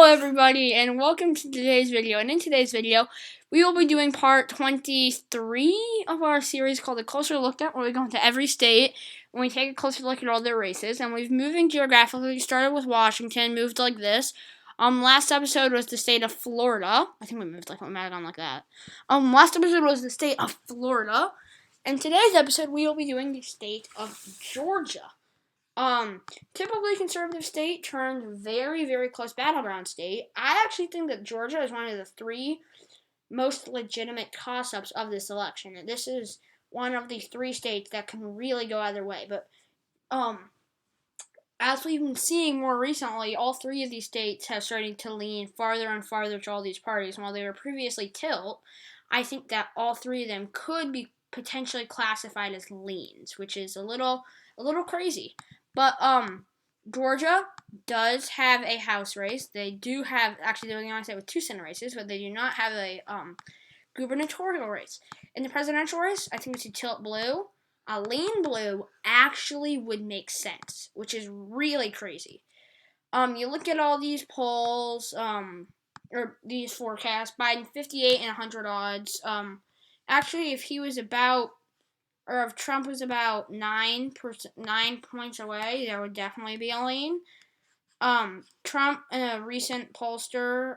Everybody, and welcome to today's video. And in today's video, we will be doing part 23 of our series called A Closer Look At, where we go into every state and we take a closer look at all their races. And we've moving geographically. We started with Washington, moved like this. Last episode was the state of Florida. I think we moved like we might have gone like that. Last episode was the state of Florida. And today's episode, we will be doing the state of Georgia. Typically conservative state turned very, very close battleground state. I actually think that Georgia is one of the three most legitimate toss-ups of this election. And this is one of the three states that can really go either way. But, as we've been seeing more recently, all three of these states have started to lean farther and farther to all these parties. And while they were previously tilt, I think that all three of them could be potentially classified as leans, which is a little crazy. But Georgia does have a House race. They do have, actually, they're the only state with two Senate races, but they do not have a gubernatorial race. In the presidential race, I think we should tilt blue. A lean blue actually would make sense, which is really crazy. You look at all these polls, or these forecasts, Biden 58 and 100 odds. Actually, if he was about, or if Trump was about 9 points away, there would definitely be a lean. Trump, in a recent pollster,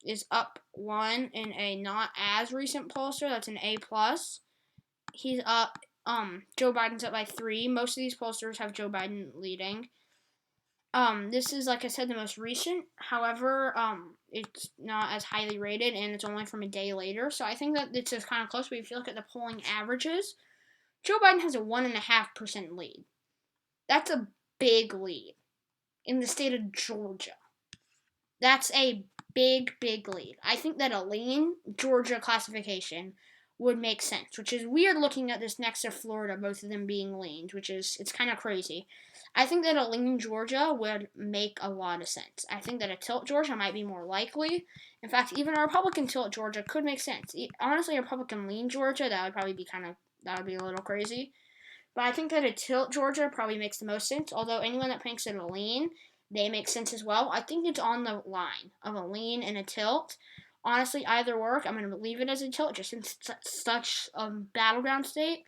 is up 1 in a not as recent pollster. That's an A+. He's up, Joe Biden's up by 3. Most of these pollsters have Joe Biden leading. This is, like I said, the most recent. However, it's not as highly rated, and it's only from a day later. So I think that it's kind of close. But if you look at the polling averages, Joe Biden has a 1.5% lead. That's a big lead in the state of Georgia. That's a big lead. I think that a lean Georgia classification would make sense, which is weird looking at this next to Florida, both of them being leans, it's kind of crazy. I think that a lean Georgia would make a lot of sense. I think that a tilt Georgia might be more likely. In fact, even a Republican tilt Georgia could make sense. Honestly, a Republican lean Georgia, that would probably be that would be a little crazy. But I think that a tilt Georgia probably makes the most sense, although anyone that thinks it a lean, they make sense as well. I think it's on the line of a lean and a tilt. Honestly, either work. I'm going to leave it as a tilt just in such a battleground state.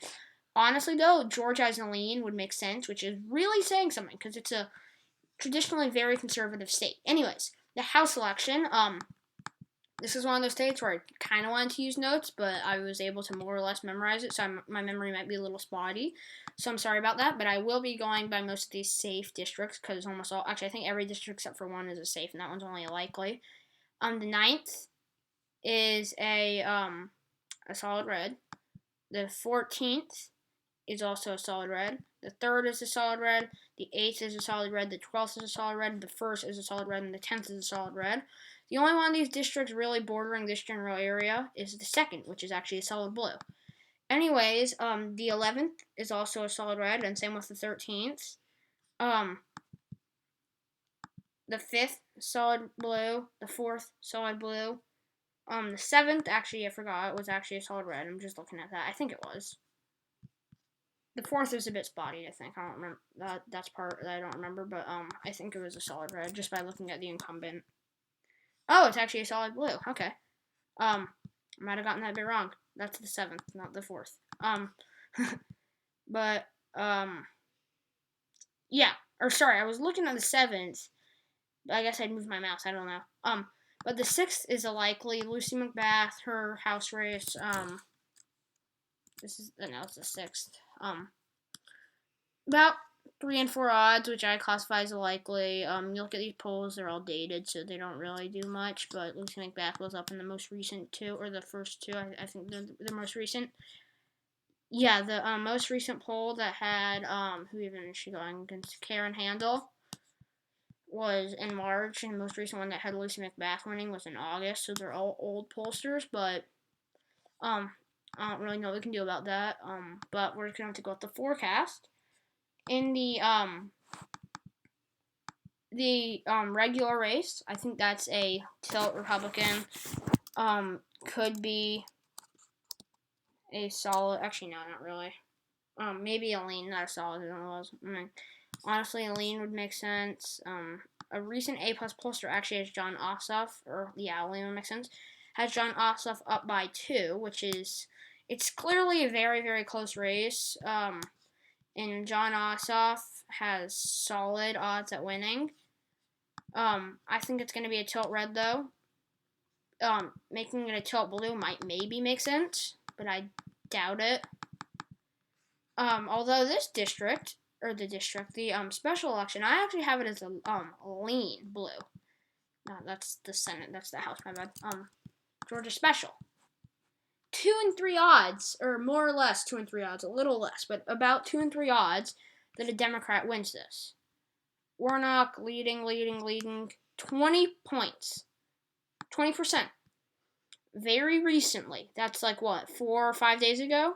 Honestly, though, Georgia as a lean would make sense, which is really saying something because it's a traditionally very conservative state. Anyways, the House election, this is one of those states where I kind of wanted to use notes, but I was able to more or less memorize it, so my memory might be a little spotty. So I'm sorry about that, but I will be going by most of these safe districts because almost all, actually, I think every district except for one is a safe, and that one's only a likely. The 9th is a solid red. The 14th is also a solid red. The 3rd is a solid red. The 8th is a solid red. The 12th is a solid red. The 1st is a solid red. And the 10th is a solid red. The only one of these districts really bordering this general area is the 2nd, which is actually a solid blue. Anyways, the 11th is also a solid red, and same with the 13th. The 5th, solid blue. The 4th, solid blue. The 7th, actually, I forgot, it was actually a solid red. I'm just looking at that. I think it was. The 4th is a bit spotty, I think. I don't remember. That's part that I don't remember, but I think it was a solid red just by looking at the incumbent. Oh, it's actually a solid blue. Okay. I might have gotten that a bit wrong. That's the 7th, not the 4th. But, yeah. Or, sorry, I was looking at the 7th. But I guess I'd move my mouse. I don't know. But the 6th is a likely. Lucy McBath, her House race. It's the 6th. About 3 and 4 odds, which I classify as a likely. You look at these polls; they're all dated, so they don't really do much. But Lucy McBath was up in the most recent two, or the first two. I think the most recent. Yeah, the most recent poll that had who even is she going against? Karen Handel was in March, and the most recent one that had Lucy McBath winning was in August. So they're all old pollsters, but I don't really know what we can do about that. But we're just gonna have to go with the forecast. In the regular race, I think that's a tilt Republican. Could be a solid. Actually, no, not really. Maybe a lean, not a solid. I don't know. Honestly, a lean would make sense. a recent A+ pollster actually has Jon Ossoff, or yeah, Lehman makes sense, has Jon Ossoff up by 2, which is, it's clearly a very, very close race. And Jon Ossoff has solid odds at winning. I think it's going to be a tilt red, though. Making it a tilt blue might maybe make sense, but I doubt it. Although this district, the special election, I actually have it as a lean blue. No, that's the Senate, that's the House, my bad. Georgia special. 2 and 3 odds, or more or less 2 and 3 odds, a little less, but about 2 and 3 odds that a Democrat wins this. Warnock leading 20 points. 20%. Very recently. That's like what, 4 or 5 days ago?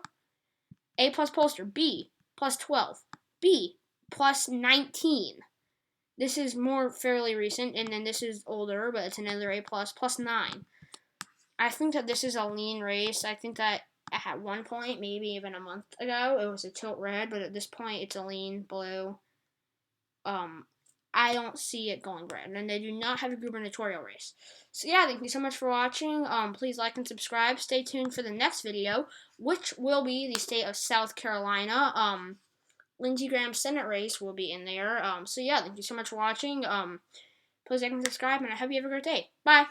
A+ pollster, B, plus 12. B, plus 19. This is more fairly recent, and then this is older, but it's another A+, plus 9. I think that this is a lean race. I think that at one point, maybe even a month ago, it was a tilt red, but at this point, it's a lean blue. I don't see it going red, and they do not have a gubernatorial race. So yeah, thank you so much for watching. Please like and subscribe. Stay tuned for the next video, which will be the state of South Carolina. Lindsey Graham's Senate race will be in there. So yeah, thank you so much for watching. Please like and subscribe, and I hope you have a great day. Bye.